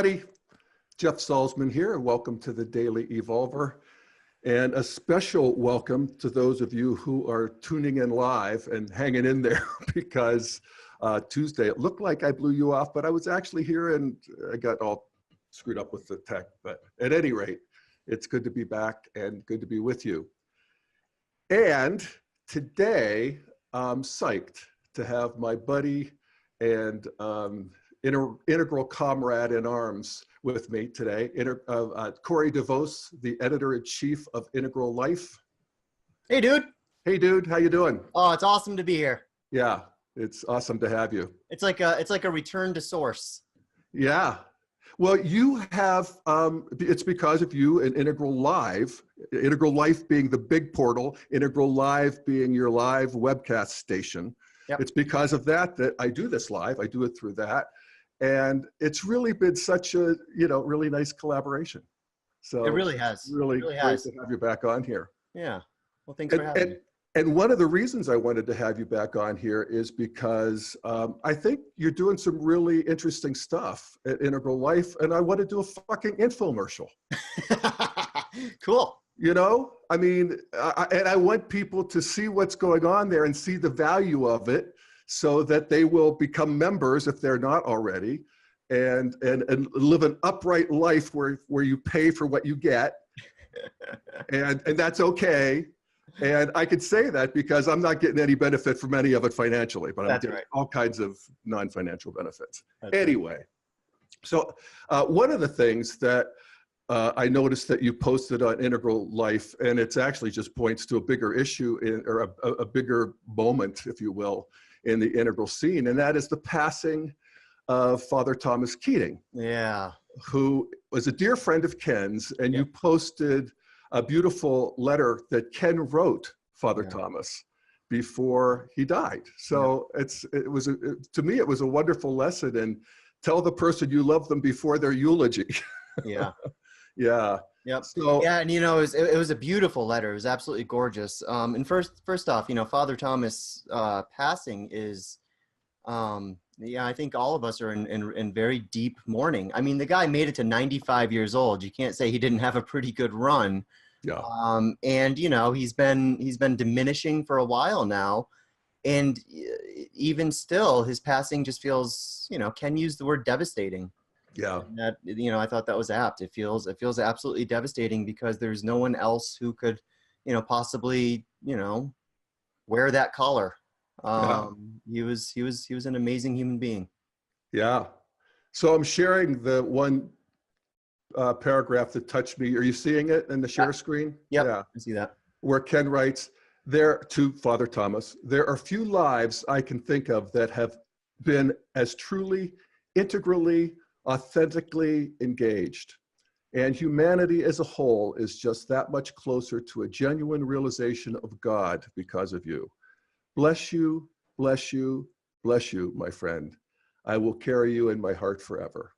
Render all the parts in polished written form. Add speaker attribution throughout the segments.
Speaker 1: everybody. Jeff Salzman here. Welcome to the Daily Evolver. And a special welcome to those of you who are tuning in live and hanging in there because Tuesday, it looked like I blew you off, but I was actually here and I got all screwed up with the tech. But at any rate, it's good to be back and good to be with you. And today, I'm psyched to have my buddy and integral comrade in arms with me today, Corey DeVos, the editor-in-chief of Integral Life.
Speaker 2: Hey, dude.
Speaker 1: Hey, dude. How you doing?
Speaker 2: Oh, it's awesome to be here.
Speaker 1: Yeah, it's awesome to have you.
Speaker 2: It's like a return to source.
Speaker 1: Yeah. Well, you have, it's because of you and Integral Live, Integral Life being the big portal, Integral Live being your live webcast station. Yep. It's because of that that I do this live. I do it through that. And it's really been such a, really nice collaboration. So
Speaker 2: it really has.
Speaker 1: Really great to have you back on here.
Speaker 2: Yeah. Well, thanks for having me.
Speaker 1: And one of the reasons I wanted to have you back on here is because I think you're doing some really interesting stuff at Integral Life, and I want to do a fucking infomercial.
Speaker 2: Cool.
Speaker 1: I mean, and I want people to see what's going on there and see the value of it, so that they will become members if they're not already, and live an upright life where you pay for what you get, and that's okay. And I could say that because I'm not getting any benefit from any of it financially, but I'm getting all kinds of non-financial benefits. Anyway, so one of the things that I noticed that you posted on Integral Life, and it's actually just points to a bigger issue or a bigger moment, if you will, in the integral scene, and that is the passing of Father Thomas Keating.
Speaker 2: Yeah.
Speaker 1: Who was a dear friend of Ken's, and you posted a beautiful letter that Ken wrote Father Thomas before he died. So to me, it was a wonderful lesson, and tell the person you love them before their eulogy.
Speaker 2: Yeah.
Speaker 1: Yeah.
Speaker 2: Yep.
Speaker 1: So,
Speaker 2: yeah, and it was a beautiful letter. It was absolutely gorgeous. And first off, Father Thomas passing is, I think all of us are in very deep mourning. I mean, the guy made it to 95 years old. You can't say he didn't have a pretty good run.
Speaker 1: Yeah.
Speaker 2: And he's been diminishing for a while now, and even still, his passing just feels, Ken used the word devastating.
Speaker 1: Yeah.
Speaker 2: And that, I thought that was apt. It feels absolutely devastating because there's no one else who could, possibly, wear that collar. He was an amazing human being.
Speaker 1: Yeah. So I'm sharing the one paragraph that touched me. Are you seeing it in the share screen?
Speaker 2: Yep.
Speaker 1: Yeah.
Speaker 2: I see that.
Speaker 1: Where Ken writes, there to Father Thomas, there are few lives I can think of that have been as truly, integrally, authentically engaged. And humanity as a whole is just that much closer to a genuine realization of God because of you. Bless you, bless you, bless you, my friend. I will carry you in my heart forever.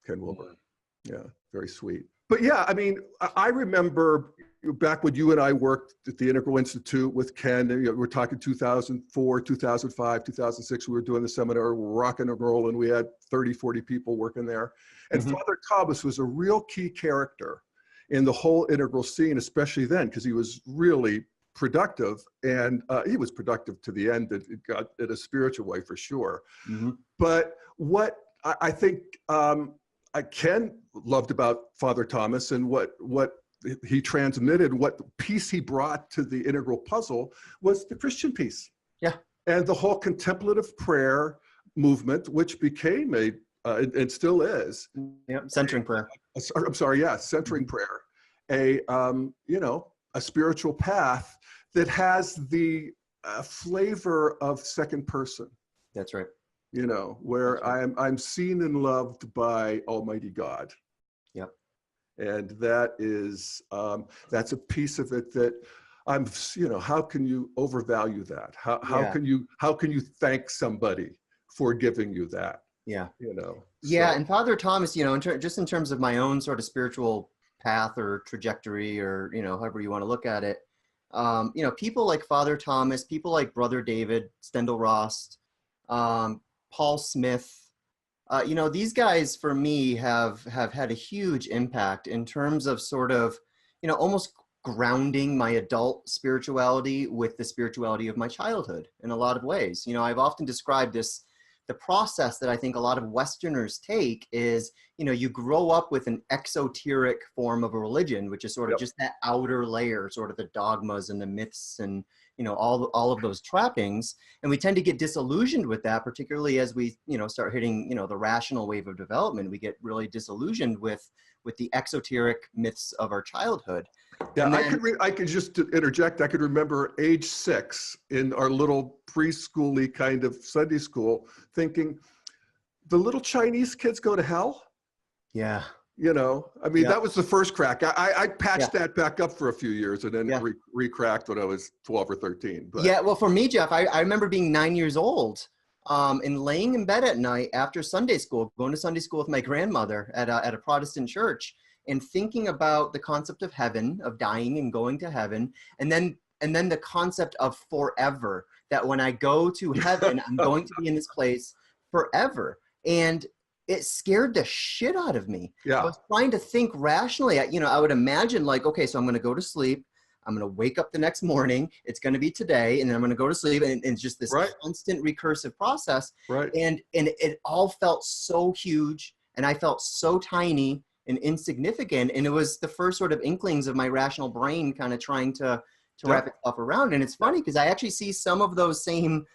Speaker 1: Ken Wilber. Yeah, very sweet. But yeah, I mean, I remember back when you and I worked at the Integral Institute with Ken, and, we're talking 2004, 2005, 2006, we were doing the seminar, we're rocking and rolling. We had 30, 40 people working there. And Father Thomas was a real key character in the whole integral scene, especially then, because he was really productive, and he was productive to the end. It got in a spiritual way for sure. But what I think Ken loved about Father Thomas, and what he transmitted, what piece he brought to the integral puzzle, was the Christian piece. Yeah. And the whole contemplative prayer movement, which became and still is.
Speaker 2: Yeah, centering prayer.
Speaker 1: I'm sorry, yeah, centering prayer. A spiritual path that has the flavor of second person.
Speaker 2: That's right.
Speaker 1: Where I'm seen and loved by Almighty God.
Speaker 2: Yep.
Speaker 1: And that is, that's a piece of it that I'm, how can you overvalue that? How can you thank somebody for giving you that?
Speaker 2: Yeah.
Speaker 1: Yeah.
Speaker 2: And Father Thomas, just in terms of my own sort of spiritual path or trajectory, or, however you want to look at it, people like Father Thomas, people like Brother David, Stendhal Rost, Paul Smith, You know, these guys for me have had a huge impact in terms of sort of, you know, almost grounding my adult spirituality with the spirituality of my childhood in a lot of ways. You know, I've often described this, the process that I think a lot of Westerners take is, you know, you grow up with an exoteric form of a religion, which is sort of just that outer layer, sort of the dogmas and the myths and, you know, all of those trappings. And we tend to get disillusioned with that, particularly as we, you know, start hitting, you know, the rational wave of development. We get really disillusioned with the exoteric myths of our childhood.
Speaker 1: Yeah,
Speaker 2: And then,
Speaker 1: I could just interject. I could remember age 6 in our little preschool-y kind of Sunday school thinking, the little Chinese kids go to hell?
Speaker 2: yeah,
Speaker 1: You know, I mean,
Speaker 2: yeah,
Speaker 1: that was the first crack. I patched
Speaker 2: yeah,
Speaker 1: that back up for a few years and then
Speaker 2: yeah.
Speaker 1: re-cracked when I was 12 or 13. But
Speaker 2: Yeah, well, for me, Jeff, I remember being 9 years old and laying in bed at night after Sunday school, going to Sunday school with my grandmother at a Protestant church, and thinking about the concept of heaven, of dying and going to heaven, and then the concept of forever, that when I go to heaven, I'm going to be in this place forever. And it scared the shit out of me. I
Speaker 1: yeah,
Speaker 2: was trying to think rationally. You know, I would imagine like, okay, so I'm going to go to sleep. I'm going to wake up the next morning. It's going to be today. And then I'm going to go to sleep. And it's just this
Speaker 1: right,
Speaker 2: constant recursive process.
Speaker 1: right.
Speaker 2: And it all felt so huge. And I felt so tiny and insignificant. And it was the first sort of inklings of my rational brain kind of trying to wrap
Speaker 1: Yep.
Speaker 2: itself around. And it's funny because I actually see some of those same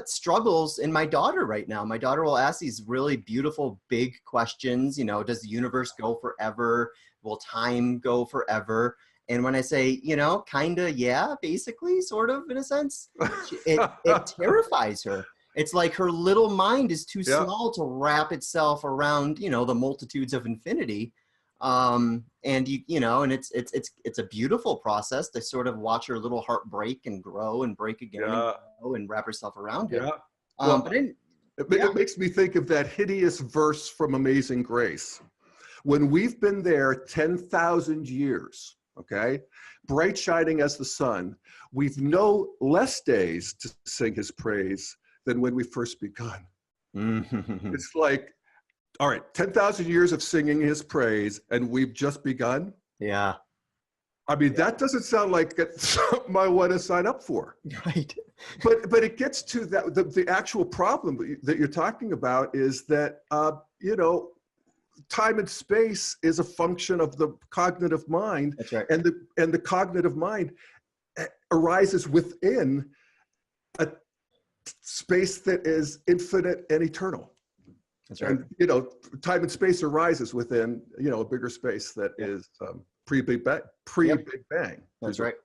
Speaker 2: struggles in my daughter right now. My daughter will ask these really beautiful, big questions. You know, does the universe go forever? Will time go forever? And when I say, you know, kind of, yeah, basically, sort of, in a sense, it terrifies her. It's like her little mind is too
Speaker 1: Yeah,
Speaker 2: small to wrap itself around, you know, the multitudes of infinity. And you know, and it's a beautiful process to sort of watch her little heart break and grow and break again and
Speaker 1: yeah,
Speaker 2: grow and wrap herself around it.
Speaker 1: yeah. Well,
Speaker 2: But then,
Speaker 1: it makes me think of that hideous verse from Amazing Grace. When we've been there 10,000 years, okay, bright shining as the sun, we've no less days to sing his praise than when we first begun. It's like, all right, 10,000 years of singing his praise and we've just begun.
Speaker 2: yeah,
Speaker 1: I mean, that doesn't sound like it's something I want to sign up for.
Speaker 2: right.
Speaker 1: But it gets to that, the actual problem that you're talking about is that, you know, time and space is a function of the cognitive mind.
Speaker 2: That's right.
Speaker 1: And the cognitive mind arises within a space that is infinite and eternal.
Speaker 2: That's right.
Speaker 1: And, you know, time and space arises within, you know, a bigger space that is pre-Big Bang. Pre-Big Bang.
Speaker 2: That's right.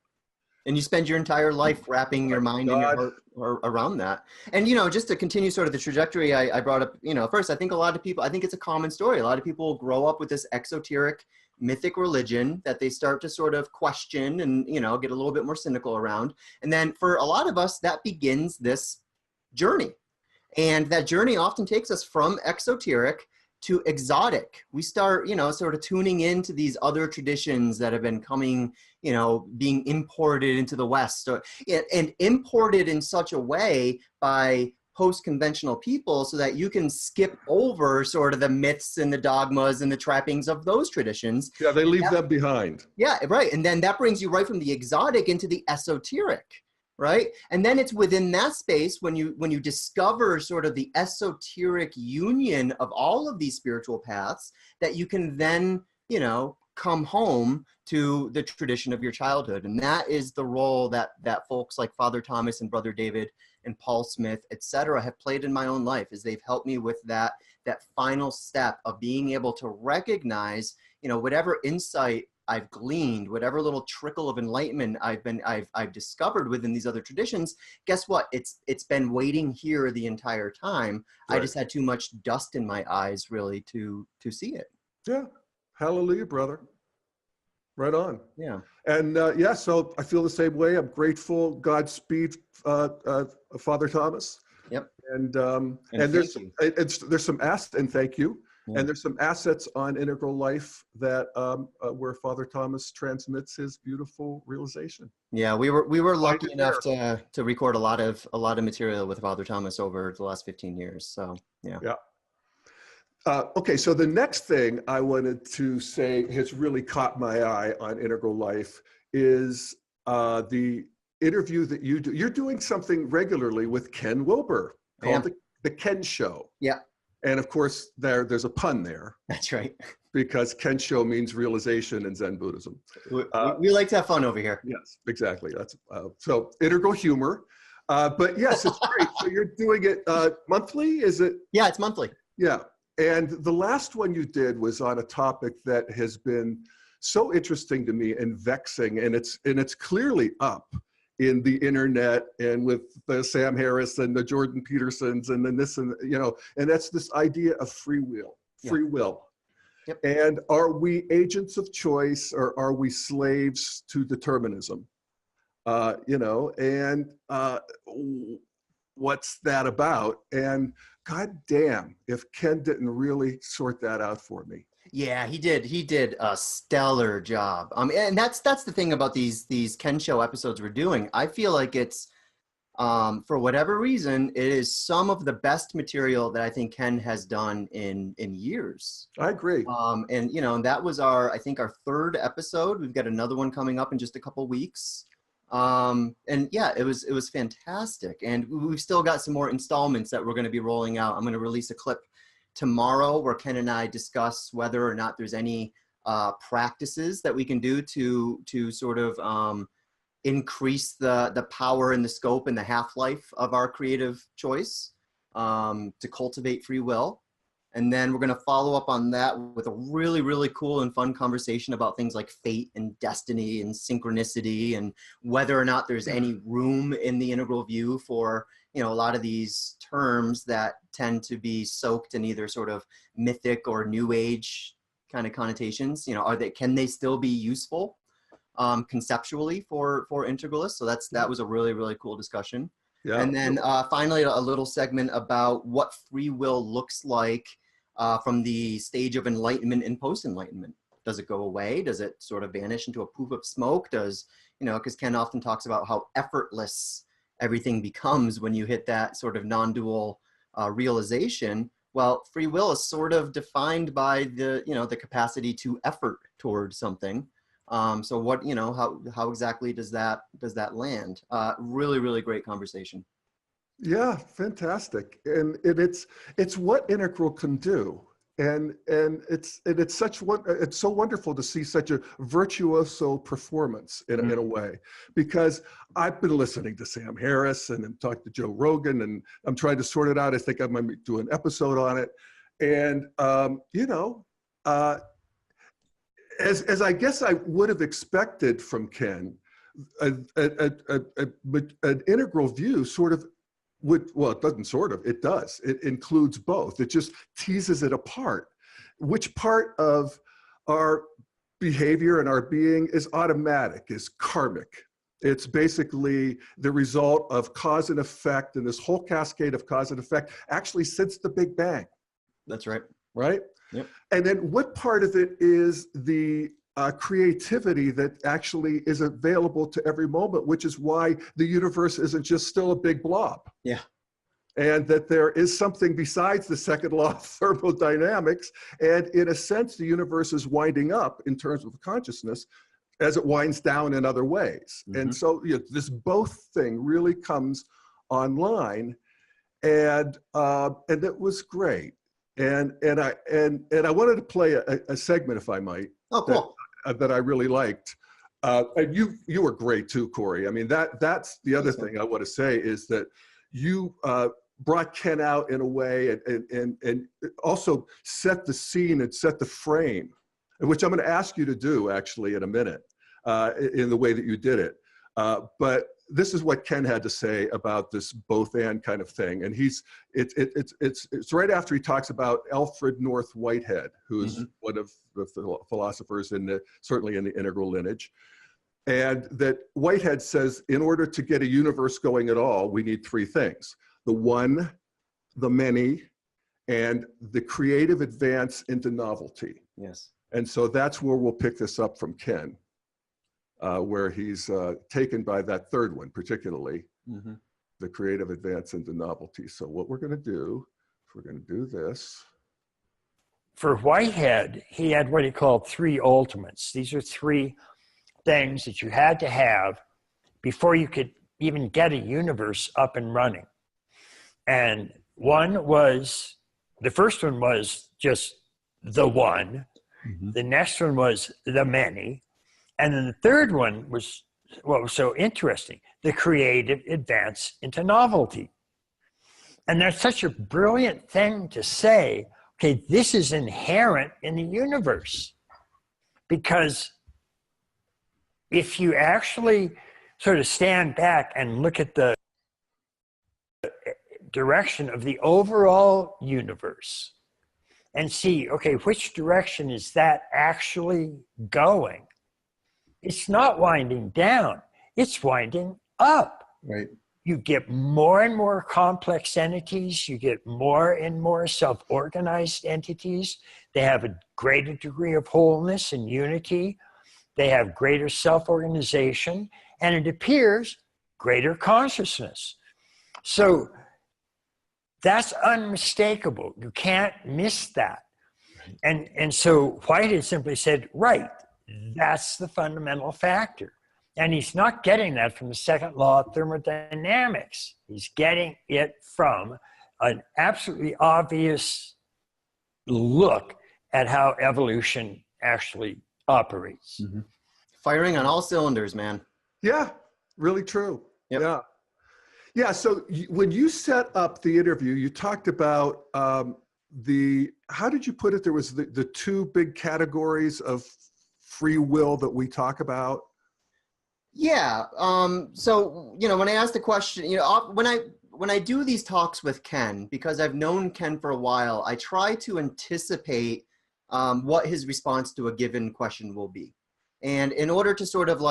Speaker 2: And you spend your entire life wrapping your mind and your heart around that. And, you know, just to continue sort of the trajectory I brought up, you know, first, I think a lot of people, I think it's a common story. A lot of people grow up with this exoteric mythic religion that they start to sort of question and, you know, get a little bit more cynical around. And then for a lot of us, that begins this journey. And that journey often takes us from exoteric to exotic. We start, you know, sort of tuning into these other traditions that have been coming, you know, being imported into the West, and imported in such a way by post-conventional people so that you can skip over sort of the myths and the dogmas and the trappings of those traditions.
Speaker 1: Yeah, they leave them behind.
Speaker 2: Yeah, right. And then that brings you right from the exotic into the esoteric. Right. And then it's within that space when you discover sort of the esoteric union of all of these spiritual paths that you can then, you know, come home to the tradition of your childhood. And that is the role that folks like Father Thomas and Brother David and Paul Smith, et cetera, have played in my own life, is they've helped me with that final step of being able to recognize, you know, whatever insight I've gleaned, whatever little trickle of enlightenment I've discovered within these other traditions. Guess what? It's been waiting here the entire time. Right. I just had too much dust in my eyes, really, to see it.
Speaker 1: Yeah, hallelujah, brother. Right on.
Speaker 2: Yeah.
Speaker 1: And yeah, so I feel the same way. I'm grateful. Godspeed, Father Thomas.
Speaker 2: Yep.
Speaker 1: And there's some assets, and thank you. Yeah. And there's some assets on Integral Life that where Father Thomas transmits his beautiful realization.
Speaker 2: Yeah, we were lucky enough to record a lot of material with Father Thomas over the last 15 years. So yeah.
Speaker 1: Yeah. Okay, so the next thing I wanted to say has really caught my eye on Integral Life is the interview that you do. You're doing something regularly with Ken Wilber
Speaker 2: I
Speaker 1: called
Speaker 2: am.
Speaker 1: the Ken Show.
Speaker 2: Yeah,
Speaker 1: And of course, there's a pun there
Speaker 2: that's right.
Speaker 1: because Ken Show means realization in Zen Buddhism.
Speaker 2: We like to have fun over here.
Speaker 1: Yes, exactly. That's so integral humor. But yes, it's great. So you're doing it monthly, is it?
Speaker 2: Yeah, it's monthly.
Speaker 1: Yeah. And the last one you did was on a topic that has been so interesting to me and vexing, and it's clearly up in the internet and with the Sam Harris and the Jordan Petersons and then this and and that's this idea of free will.
Speaker 2: Yep.
Speaker 1: And are we agents of choice or are we slaves to determinism? What's that about? And God damn, if Ken didn't really sort that out for me.
Speaker 2: Yeah, he did. He did a stellar job. And that's the thing about these Ken Show episodes we're doing. I feel like it's for whatever reason, it is some of the best material that I think Ken has done in years.
Speaker 1: I agree.
Speaker 2: And that was I think our third episode. We've got another one coming up in just a couple weeks. And yeah, it was fantastic. And we've still got some more installments that we're going to be rolling out. I'm going to release a clip tomorrow where Ken and I discuss whether or not there's any practices that we can do to sort of increase the power and the scope and the half-life of our creative choice, to cultivate free will. And then we're going to follow up on that with a really, really cool and fun conversation about things like fate and destiny and synchronicity and whether or not there's any room in the integral view for, a lot of these terms that tend to be soaked in either sort of mythic or new age kind of connotations. Can they still be useful conceptually for integralists? So that was a really, really cool discussion. Yeah. And then finally, a little segment about what free will looks like from the stage of enlightenment and post-enlightenment. Does it go away? Does it sort of vanish into a poof of smoke? Because Ken often talks about how effortless everything becomes when you hit that sort of non-dual realization. Well, free will is sort of defined by the capacity to effort towards something. So what, how exactly does that land? Really, really great conversation.
Speaker 1: Yeah, fantastic. And it's what integral can do. And it's so wonderful to see such a virtuoso performance in a way, because I've been listening to Sam Harris and I'm talking to Joe Rogan and I'm trying to sort it out. I think I might do an episode on it. And, as I guess I would have expected from Ken, an integral view sort of it doesn't sort of, it does. It includes both. It just teases it apart. Which part of our behavior and our being is automatic, is karmic? It's basically the result of cause and effect, and this whole cascade of cause and effect actually since the Big Bang.
Speaker 2: That's right.
Speaker 1: Right?
Speaker 2: Yep.
Speaker 1: And then what part of it is the creativity that actually is available to every moment, which is why the universe isn't just still a big blob.
Speaker 2: Yeah.
Speaker 1: And that there is something besides the second law of thermodynamics. And in a sense, the universe is winding up in terms of consciousness as it winds down in other ways. Mm-hmm. And so this both thing really comes online, and it was great. And I wanted to play a segment, if I might.
Speaker 2: Oh, cool.
Speaker 1: That I really liked. And you were great too, Corey. I mean, that's the other thing I want to say is that you brought Ken out in a way and also set the scene and set the frame, which I'm going to ask you to do actually in a minute, in the way that you did it. But this is what Ken had to say about this both and kind of thing. And it's right after he talks about Alfred North Whitehead, who's one of the philosophers certainly in the integral lineage. And that Whitehead says, in order to get a universe going at all, we need three things: the one, the many, and the creative advance into novelty.
Speaker 2: Yes.
Speaker 1: And so that's where we'll pick this up from Ken. Where he's taken by that third one, particularly the creative advance into novelty. So what we're going to do, if we're going to do this,
Speaker 3: for Whitehead, he had what he called three ultimates. These are three things that you had to have before you could even get a universe up and running. And the first one was just the one.
Speaker 1: Mm-hmm.
Speaker 3: The next one was the many. And then the third one was what was so interesting, the creative advance into novelty. And that's such a brilliant thing to say, okay, this is inherent in the universe. Because if you actually sort of stand back and look at the direction of the overall universe and see, okay, which direction is that actually going? It's not winding down, it's winding up.
Speaker 1: Right.
Speaker 3: You get more and more complex entities, you get more and more self-organized entities. They have a greater degree of wholeness and unity. They have greater self-organization, and it appears greater consciousness. So that's unmistakable. You can't miss that. Right. And so Whitehead simply said, right, that's the fundamental factor. And he's not getting that from the second law of thermodynamics. He's getting it from an absolutely obvious look at how evolution actually operates.
Speaker 2: Mm-hmm. Firing on all cylinders, man.
Speaker 1: Yeah, really true.
Speaker 2: Yep.
Speaker 1: Yeah. Yeah, so when you set up the interview, you talked about how did you put it? There was the two big categories of free will that we talk about.
Speaker 2: Yeah. So, when I asked the question, when I do these talks with Ken, because I've known Ken for a while, I try to anticipate what his response to a given question will be. And in order to sort of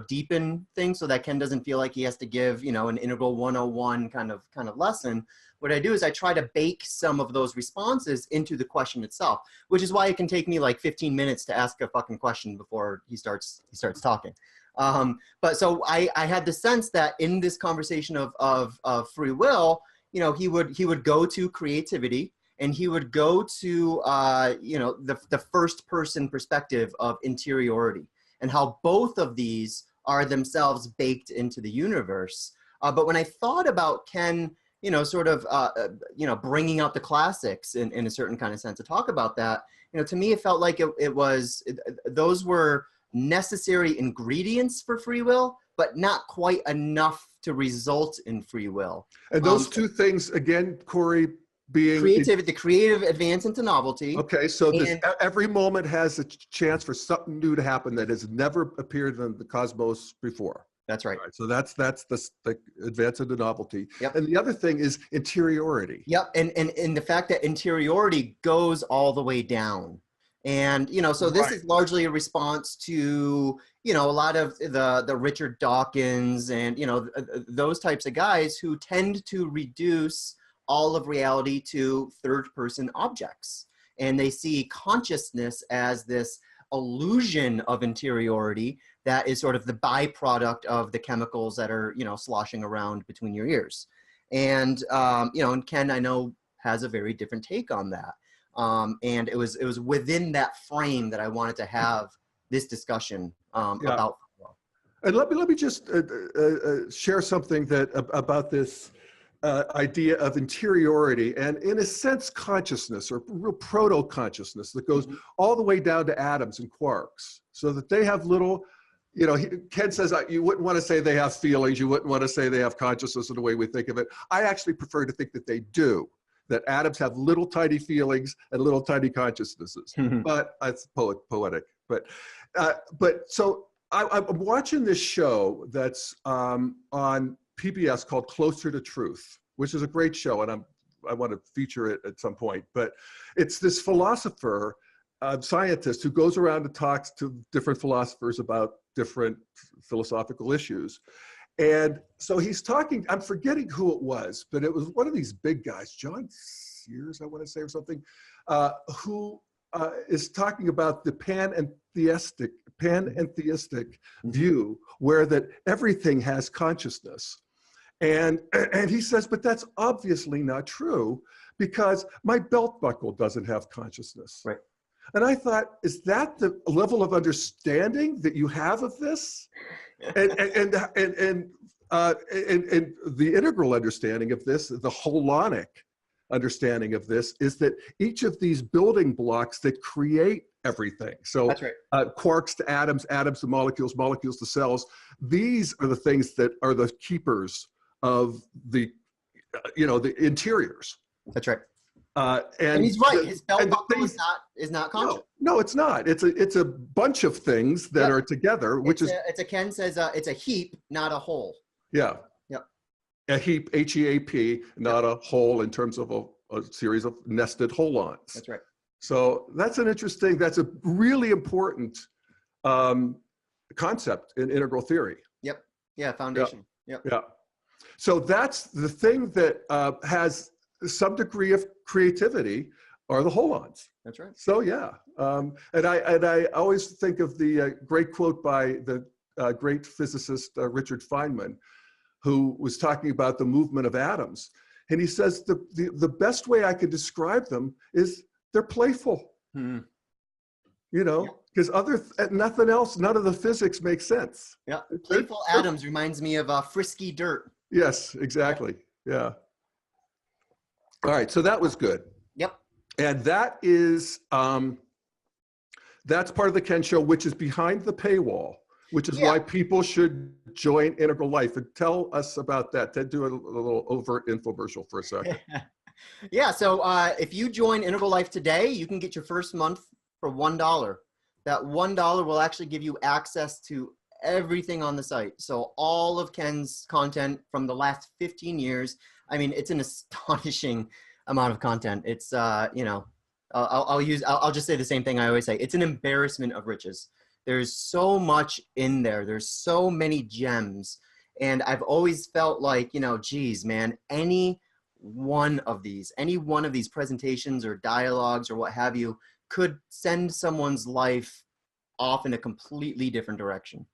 Speaker 2: deepen things so that Ken doesn't feel like he has to give, an integral 101 kind of lesson, what I do is I try to bake some of those responses into the question itself, which is why it can take me like 15 minutes to ask a fucking question before he starts talking. But so I had the sense that in this conversation of free will, he would go to creativity, and he would go to, the first person perspective of interiority, and how both of these are themselves baked into the universe. But when I thought about Ken, bringing out the classics in a certain kind of sense to talk about that, to me, it felt like those were necessary ingredients for free will, but not quite enough to result in free will.
Speaker 1: And those two things, again, Corey, being
Speaker 2: the creative advance into novelty.
Speaker 1: Okay, so every moment has a chance for something new to happen that has never appeared in the cosmos before.
Speaker 2: That's right.
Speaker 1: So that's the advance into novelty.
Speaker 2: Yep.
Speaker 1: And the other thing is interiority.
Speaker 2: Yep, and the fact that interiority goes all the way down. And, so this is largely a response to, a lot of the Richard Dawkins and, those types of guys who tend to reduce all of reality to third-person objects. And they see consciousness as this illusion of interiority that is sort of the byproduct of the chemicals that are, sloshing around between your ears. And, and Ken, I know, has a very different take on that. And it was within that frame that I wanted to have this discussion about.
Speaker 1: And let me just share something about this idea of interiority, and in a sense consciousness, or real proto-consciousness that goes all the way down to atoms and quarks, so that they have little, Ken says you wouldn't want to say they have feelings, you wouldn't want to say they have consciousness in the way we think of it. I actually prefer to think that they do. That atoms have little tiny feelings and little tiny consciousnesses, but it's poetic. But so I'm watching this show that's on PBS called Closer to Truth, which is a great show, and I want to feature it at some point. But it's this philosopher, scientist, who goes around and talks to different philosophers about different philosophical issues. And so he's talking, I'm forgetting who it was, but it was one of these big guys, John Sears, I want to say, or something, who is talking about the pantheistic view, where that everything has consciousness. And he says, but that's obviously not true because my belt buckle doesn't have consciousness.
Speaker 2: Right.
Speaker 1: And I thought, is that the level of understanding that you have of this? And the integral understanding of this, the holonic understanding of this, is that each of these building blocks that create everything. So
Speaker 2: that's right.
Speaker 1: Quarks to atoms, atoms to molecules, molecules to cells. These are the things that are the keepers of the, the interiors.
Speaker 2: That's right.
Speaker 1: And
Speaker 2: he's right. His belt buckle is not conscious.
Speaker 1: No, it's not. It's a bunch of things that are together, which
Speaker 2: Ken says it's a heap, not a whole.
Speaker 1: Yeah.
Speaker 2: Yep.
Speaker 1: A heap, HEAP, not a whole in terms of a series of nested holons.
Speaker 2: That's right.
Speaker 1: So that's a really important concept in integral theory.
Speaker 2: Yep. Yeah. Foundation.
Speaker 1: Yep. Yeah. So that's the thing that has some degree of creativity are the holons.
Speaker 2: That's right.
Speaker 1: So yeah, and I always think of the great quote by the great physicist Richard Feynman, who was talking about the movement of atoms, and he says the best way I could describe them is they're playful.
Speaker 2: Hmm.
Speaker 1: Because nothing else, none of the physics makes sense.
Speaker 2: Yeah, playful atoms reminds me of frisky dirt.
Speaker 1: Yes, exactly. Yeah. All right, so that was good.
Speaker 2: Yep.
Speaker 1: And that is, that's part of the Ken Show, which is behind the paywall, which is why people should join Integral Life. And tell us about that. Ted, do a little overt infomercial for a second.
Speaker 2: Yeah, so if you join Integral Life today, you can get your first month for $1. That $1 will actually give you access to everything on the site. So all of Ken's content from the last 15 years. I mean, it's an astonishing amount of content. It's, I'll just say the same thing I always say. It's an embarrassment of riches. There's so much in there. There's so many gems. And I've always felt like, geez, man, any one of these presentations or dialogues or what have you could send someone's life off in a completely different direction.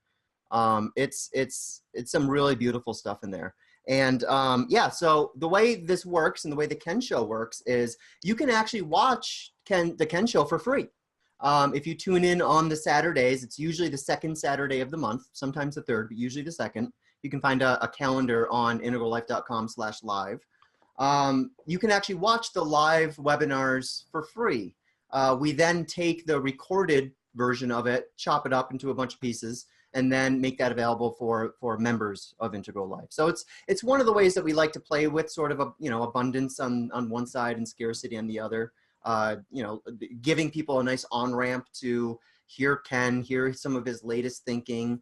Speaker 2: It's some really beautiful stuff in there. And so the way this works and the way the Ken Show works is you can actually watch the Ken Show for free. If you tune in on the Saturdays, it's usually the second Saturday of the month, sometimes the third, but usually the second. You can find a calendar on integrallife.com/live. You can actually watch the live webinars for free. We then take the recorded version of it, chop it up into a bunch of pieces, and then make that available for members of Integral Life. So it's one of the ways that we like to play with sort of abundance on one side and scarcity on the other. Giving people a nice on-ramp to hear some of his latest thinking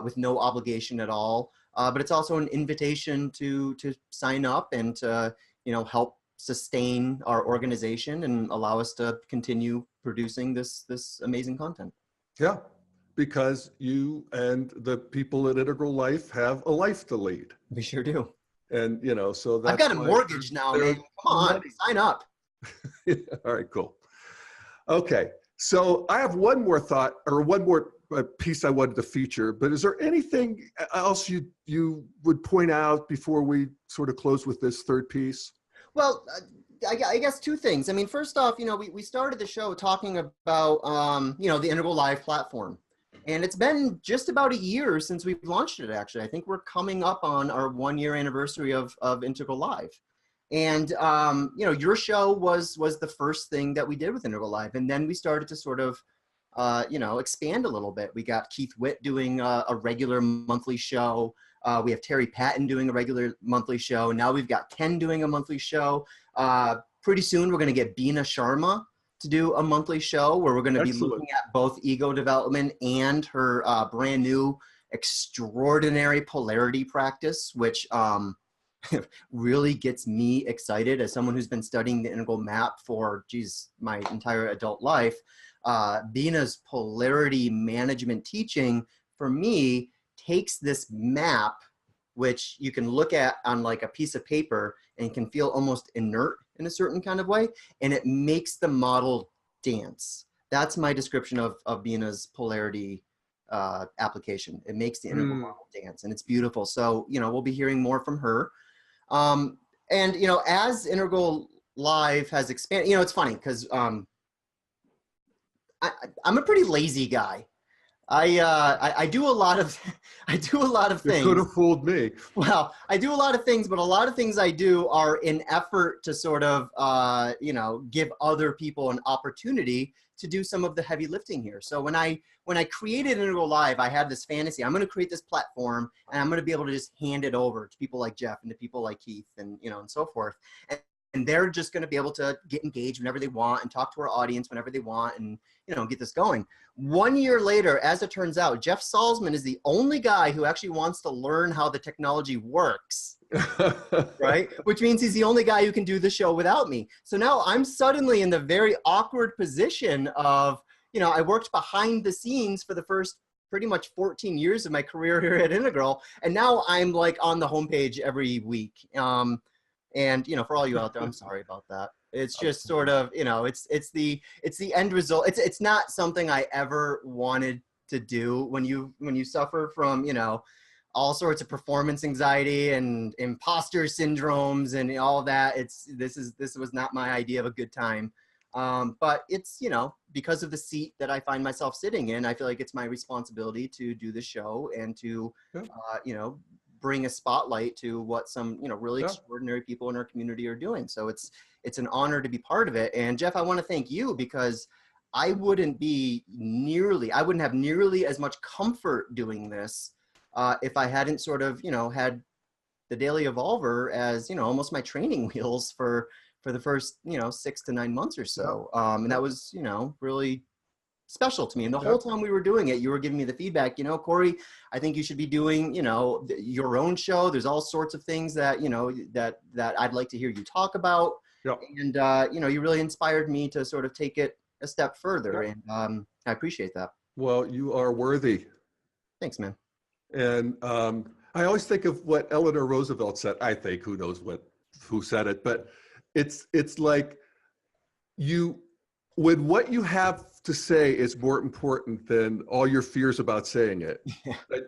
Speaker 2: with no obligation at all. But it's also an invitation to sign up and to help sustain our organization and allow us to continue producing this amazing content. Yeah.
Speaker 1: Because you and the people at Integral Life have a life to lead.
Speaker 2: We sure do.
Speaker 1: And, so that's
Speaker 2: I've got a mortgage now, man. Come on, sign up.
Speaker 1: All right, cool. Okay. So I have one more thought or one more piece I wanted to feature, but is there anything else you would point out before we sort of close with this third piece?
Speaker 2: Well, I guess two things. I mean, first off, we started the show talking about, the Integral Live platform. And it's been just about a year since we've launched it, actually. I think we're coming up on our 1-year anniversary of Integral Live. And, your show was the first thing that we did with Integral Live. And then we started to sort of, expand a little bit. We got Keith Witt doing a regular monthly show. We have Terry Patton doing a regular monthly show. Now we've got Ken doing a monthly show. Pretty soon we're going to get Beena Sharma to do a monthly show where we're going to be looking at both ego development and her brand new extraordinary polarity practice, which really gets me excited as someone who's been studying the integral map for, my entire adult life. Beena's polarity management teaching, for me, takes this map, which you can look at on like a piece of paper and can feel almost inert in a certain kind of way, and it makes the model dance. That's my description of Beena's polarity application. It makes the integral model dance, and it's beautiful. So, you know, we'll be hearing more from her. And, you know, as Integral Live has expanded, you know, it's funny because I'm a pretty lazy guy. I do a lot of things.
Speaker 1: You could have fooled me.
Speaker 2: Well, I do a lot of things, but a lot of things I do are in effort to sort of, you know, give other people an opportunity to do some of the heavy lifting here. So when I created Integral Live, I had this fantasy. I'm going to create this platform, and I'm going to be able to just hand it over to people like Jeff and to people like Keith, and, you know, and so forth. And they're just going to be able to get engaged whenever they want and talk to our audience whenever they want, and, you know, get this going. 1 year later, as it turns out, Jeff Salzman is the only guy who actually wants to learn how the technology works, right? Which means he's the only guy who can do the show without me. So now I'm suddenly in the very awkward position of, you know, I worked behind the scenes for the first pretty much 14 years of my career here at Integral, and now I'm like on the homepage every week. And, you know, for all you out there, I'm sorry about that. It's just sort of, you know, it's the end result. It's not something I ever wanted to do. When you suffer from, you know, all sorts of performance anxiety and imposter syndromes and all that, this was not my idea of a good time. But it's, you know, because of the seat that I find myself sitting in, I feel like it's my responsibility to do the show and to, you know, bring a spotlight to what some, you know, really extraordinary people in our community are doing. So it's an honor to be part of it. And Jeff, I want to thank you, because I wouldn't have nearly as much comfort doing this if I hadn't sort of, you know, had the Daily Evolver as, you know, almost my training wheels for the first, you know, 6 to 9 months or so. And that was, you know, really special to me. And the whole time we were doing it, you were giving me the feedback, you know, Corey, I think you should be doing, you know, your own show. There's all sorts of things that, you know, that I'd like to hear you talk about. And, you know, you really inspired me to sort of take it a step further. And I appreciate that.
Speaker 1: Well, you are worthy.
Speaker 2: Thanks, man.
Speaker 1: And I always think of what Eleanor Roosevelt said. I think, who knows who said it, but it's like when what you have to say is more important than all your fears about saying it,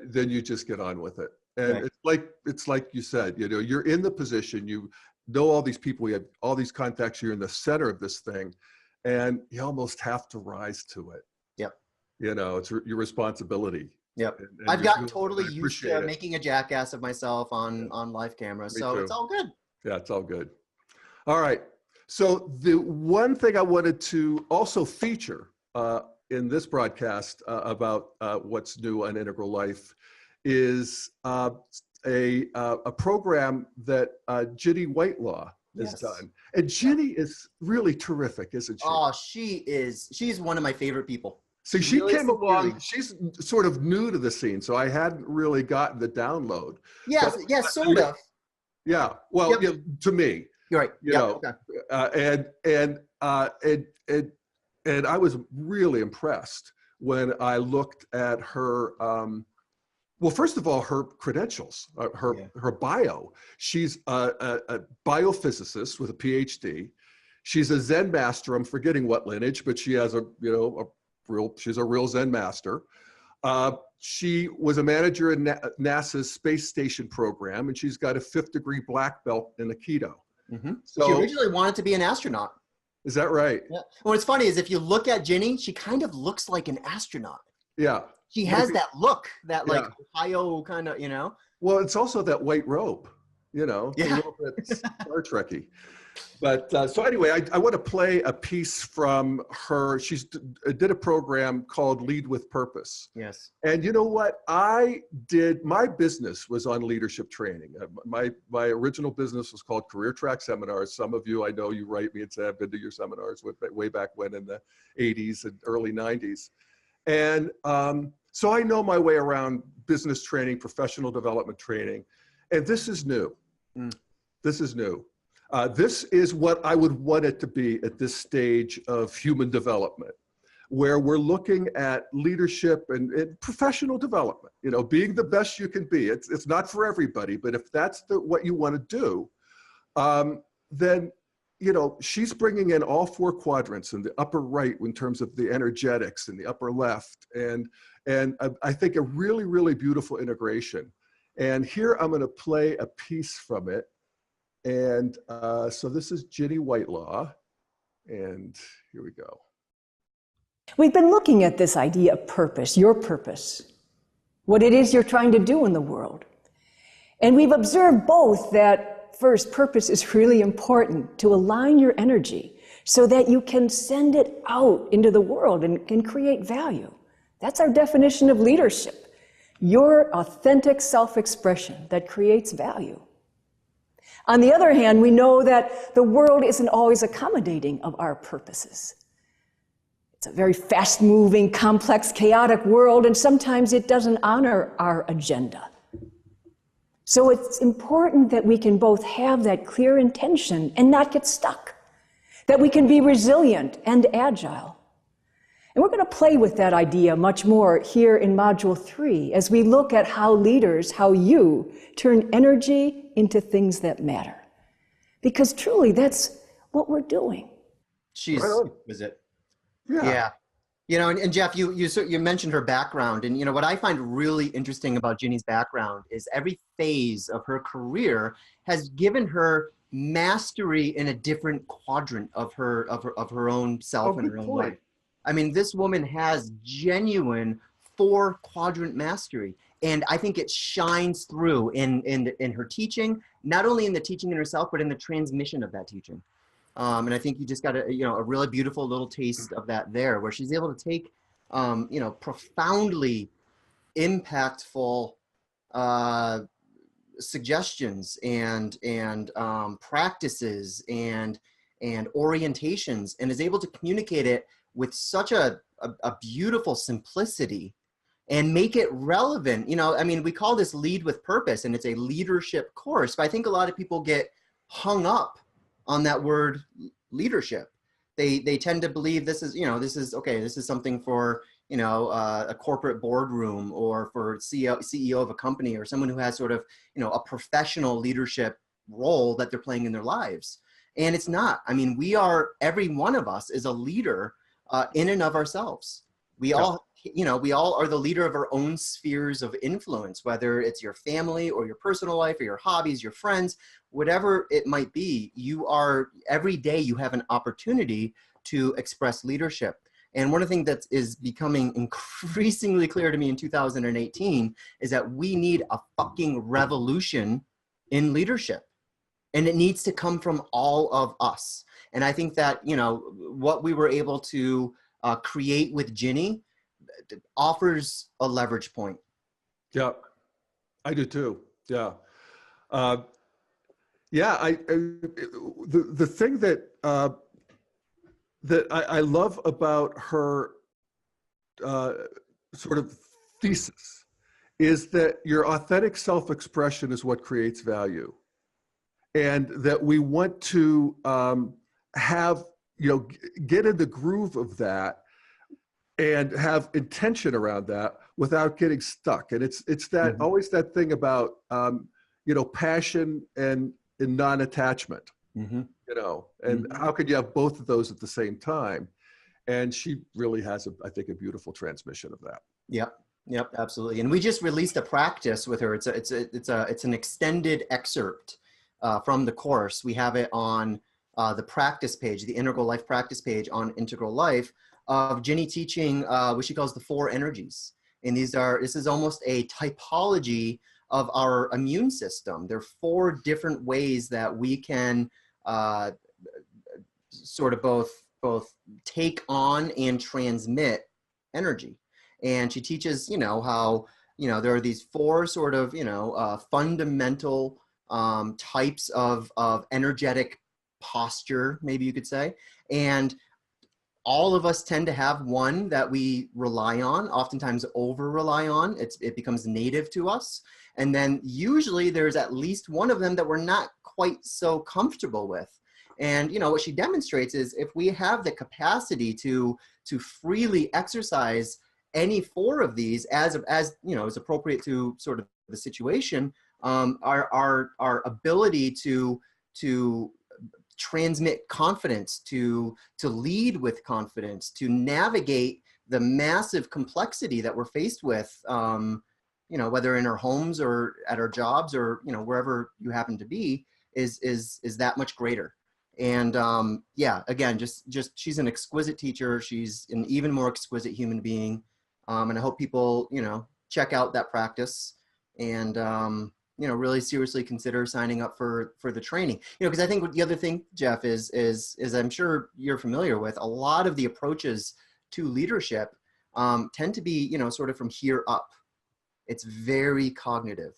Speaker 1: then you just get on with it. And it's like you said, you know, you're in the position, you know all these people, we have all these contacts, you're in the center of this thing, and you almost have to rise to it. You know, it's your responsibility. And
Speaker 2: I've gotten totally used to making a jackass of myself on live camera, so it's all good.
Speaker 1: Yeah, it's all good. All right. So the one thing I wanted to also feature in this broadcast about what's new on Integral Life is a program that Ginny Whitelaw has done. And Ginny is really terrific, isn't she?
Speaker 2: Oh, she's one of my favorite people.
Speaker 1: See, she came along, she's sort of new to the scene, so I hadn't really gotten the download.
Speaker 2: Yes, sort of.
Speaker 1: Yeah, well, yeah, to me.
Speaker 2: You're right.
Speaker 1: You know, and I was really impressed when I looked at her. Well, first of all, her credentials, her bio. She's a biophysicist with a PhD. She's a Zen master. I'm forgetting what lineage, but she has she's a real Zen master. She was a manager in NASA's space station program, and she's got a 5th degree black belt in Aikido. So,
Speaker 2: she originally wanted to be an astronaut.
Speaker 1: Is that right?
Speaker 2: Yeah. What's funny is if you look at Ginny, she kind of looks like an astronaut.
Speaker 1: Yeah.
Speaker 2: She has that look, that like Ohio kind of, you know.
Speaker 1: Well, it's also that white robe, you know, a little bit Star Trek-y. But so anyway, I want to play a piece from her. She did a program called Lead with Purpose.
Speaker 2: Yes.
Speaker 1: And you know what? My business was on leadership training. My original business was called Career Track Seminars. Some of you, I know you write me and say, I've been to your seminars way back when in the 80s and early 90s. And so I know my way around business training, professional development training. And this is new. This is new. This is what I would want it to be at this stage of human development, where we're looking at leadership and professional development, you know, being the best you can be. It's not for everybody, but if that's what you want to do, then you know, she's bringing in all four quadrants, in the upper right in terms of the energetics, and the upper left, and I think a really, really beautiful integration. And here I'm going to play a piece from it. And so this is Ginny Whitelaw, and here we go.
Speaker 4: We've been looking at this idea of purpose, your purpose, what it is you're trying to do in the world. And we've observed both that, first, purpose is really important to align your energy so that you can send it out into the world and can create value. That's our definition of leadership, your authentic self-expression that creates value. On the other hand, we know that the world isn't always accommodating of our purposes. It's a very fast-moving, complex, chaotic world, and sometimes it doesn't honor our agenda. So it's important that we can both have that clear intention and not get stuck, that we can be resilient and agile. And we're going to play with that idea much more here in Module 3 as we look at how leaders, how you turn energy into things that matter. Because truly, that's what we're doing.
Speaker 2: She's,
Speaker 1: Right
Speaker 2: was it?
Speaker 1: Yeah.
Speaker 2: You know, and Jeff, you mentioned her background, and you know what I find really interesting about Ginny's background is every phase of her career has given her mastery in a different quadrant of her own self and her own life. I mean, this woman has genuine 4-quadrant mastery, and I think it shines through in her teaching, not only in the teaching in herself, but in the transmission of that teaching. And I think you just got a really beautiful little taste of that there, where she's able to take, profoundly impactful suggestions and practices and orientations, and is able to communicate it with such a beautiful simplicity and make it relevant. You know, I mean, we call this Lead with Purpose, and it's a leadership course, but I think a lot of people get hung up on that word leadership. They tend to believe this is something for, a corporate boardroom, or for CEO of a company, or someone who has sort of, a professional leadership role that they're playing in their lives. And it's not. I mean, every one of us is a leader in and of ourselves. We all are the leader of our own spheres of influence, whether it's your family or your personal life or your hobbies, your friends, whatever it might be. Every day you have an opportunity to express leadership. And one of the things that is becoming increasingly clear to me in 2018 is that we need a fucking revolution in leadership. And it needs to come from all of us. And I think that, what we were able to create with Ginny offers a leverage point.
Speaker 1: Yeah, I do too. Yeah. The thing that I love about her sort of thesis is that your authentic self-expression is what creates value, and that we want to get in the groove of that and have intention around that without getting stuck. And it's that always that thing about passion and non-attachment. And how could you have both of those at the same time? And she really has I think a beautiful transmission of that.
Speaker 2: Yep, absolutely. And we just released a practice with her. It's an extended excerpt from the course. We have it on the practice page, the Integral Life practice page on Integral Life, of Ginny teaching what she calls the 4 energies. And this is almost a typology of our immune system. There are 4 different ways that we can sort of both take on and transmit energy. And she teaches, how, there are these 4 sort of, fundamental types of energetic posture, maybe you could say. And all of us tend to have one that we rely on, oftentimes over rely on. It becomes native to us. And then usually there's at least one of them that we're not quite so comfortable with. And what she demonstrates is if we have the capacity to freely exercise any 4 of these as appropriate to sort of the situation, our ability to transmit confidence, to lead with confidence, to navigate the massive complexity that we're faced with, you know, whether in our homes or at our jobs or, you know, wherever you happen to be, is that much greater. And yeah, again, just she's an exquisite teacher. She's an even more exquisite human being. And I hope people, you know, check out that practice and, you know, really seriously consider signing up for the training. You know, because I think what the other thing, Jeff, is I'm sure you're familiar with, a lot of the approaches to leadership tend to be, you know, sort of from here up. It's very cognitive.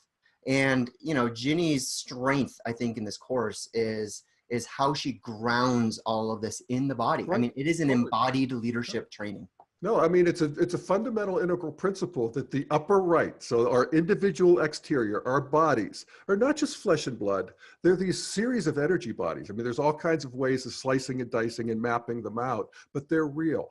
Speaker 2: And, you know, Ginny's strength, I think, in this course is how she grounds all of this in the body. Right. I mean, it is an embodied leadership training.
Speaker 1: No, I mean, it's a fundamental integral principle that the upper right, so our individual exterior, our bodies, are not just flesh and blood. They're these series of energy bodies. I mean, there's all kinds of ways of slicing and dicing and mapping them out, but they're real.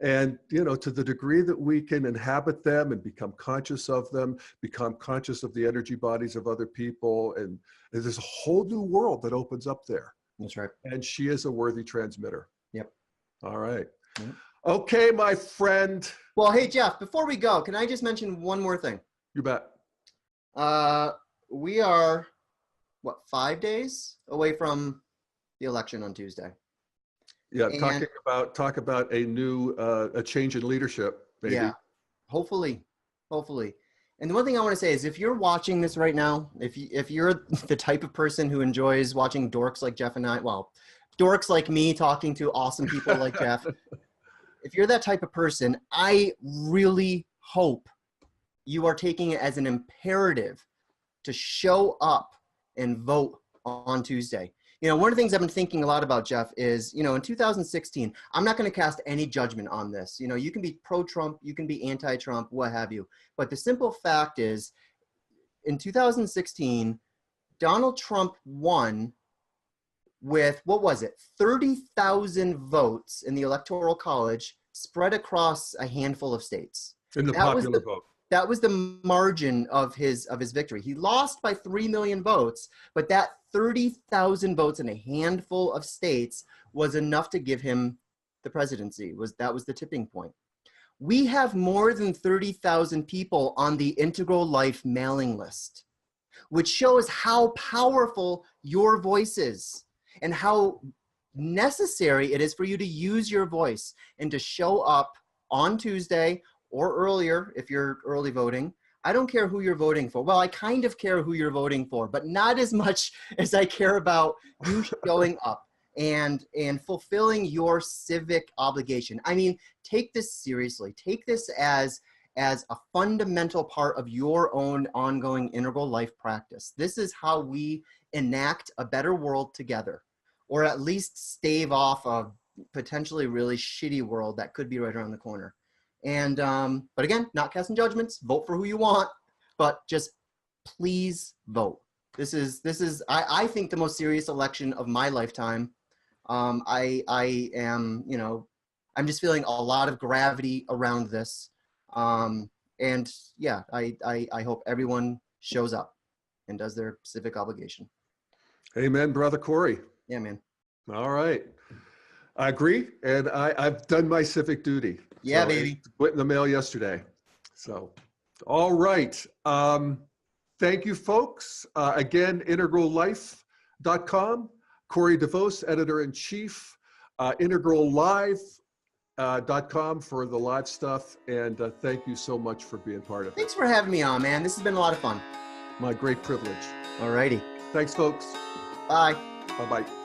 Speaker 1: And, you know, to the degree that we can inhabit them and become conscious of them, become conscious of the energy bodies of other people, and there's a whole new world that opens up there.
Speaker 2: That's right.
Speaker 1: And she is a worthy transmitter.
Speaker 2: Yep.
Speaker 1: All right.
Speaker 2: Yep.
Speaker 1: Okay, my friend.
Speaker 2: Well, hey, Jeff, before we go, can I just mention one more thing?
Speaker 1: You bet.
Speaker 2: We are, what, 5 days away from the election on Tuesday.
Speaker 1: Yeah,
Speaker 2: And
Speaker 1: talk about a new, a change in leadership, maybe. Yeah,
Speaker 2: hopefully. And the one thing I want to say is, if you're watching this right now, if you're the type of person who enjoys watching dorks like Jeff and I, well, dorks like me talking to awesome people like Jeff, if you're that type of person, I really hope you are taking it as an imperative to show up and vote on Tuesday. You know, one of the things I've been thinking a lot about, Jeff, is, you know, in 2016, I'm not going to cast any judgment on this. You know, you can be pro-Trump, you can be anti-Trump, what have you. But the simple fact is, in 2016, Donald Trump won with, what was it, 30,000 votes in the Electoral College spread across a handful of states.
Speaker 1: In the popular vote.
Speaker 2: That was the margin of his victory. He lost by 3 million votes, but that 30,000 votes in a handful of states was enough to give him the presidency. That was the tipping point. We have more than 30,000 people on the Integral Life mailing list, which shows how powerful your voice is and how necessary it is for you to use your voice and to show up on Tuesday or earlier if you're early voting. I don't care who you're voting for. Well, I kind of care who you're voting for, but not as much as I care about you showing up and fulfilling your civic obligation. I mean, take this seriously. Take this as a fundamental part of your own ongoing integral life practice. This is how we enact a better world together, or at least stave off a potentially really shitty world that could be right around the corner. And, but again, not casting judgments, vote for who you want, but just please vote. This is, I think, the most serious election of my lifetime. I am, you know, I'm just feeling a lot of gravity around this. And yeah, I hope everyone shows up and does their civic obligation.
Speaker 1: Amen, Brother Corey.
Speaker 2: Yeah, man.
Speaker 1: All right. I agree. And I've done my civic duty.
Speaker 2: Yeah,
Speaker 1: so
Speaker 2: baby.
Speaker 1: Went in the mail yesterday. So, all right. Thank you, folks. Again, integrallife.com. Corey DeVos, editor-in-chief. integrallive.com for the live stuff. And thank you so much for being part of it.
Speaker 2: Thanks for having me on, man. This has been a lot of fun.
Speaker 1: My great privilege.
Speaker 2: All righty.
Speaker 1: Thanks, folks.
Speaker 2: Bye.
Speaker 1: Bye-bye.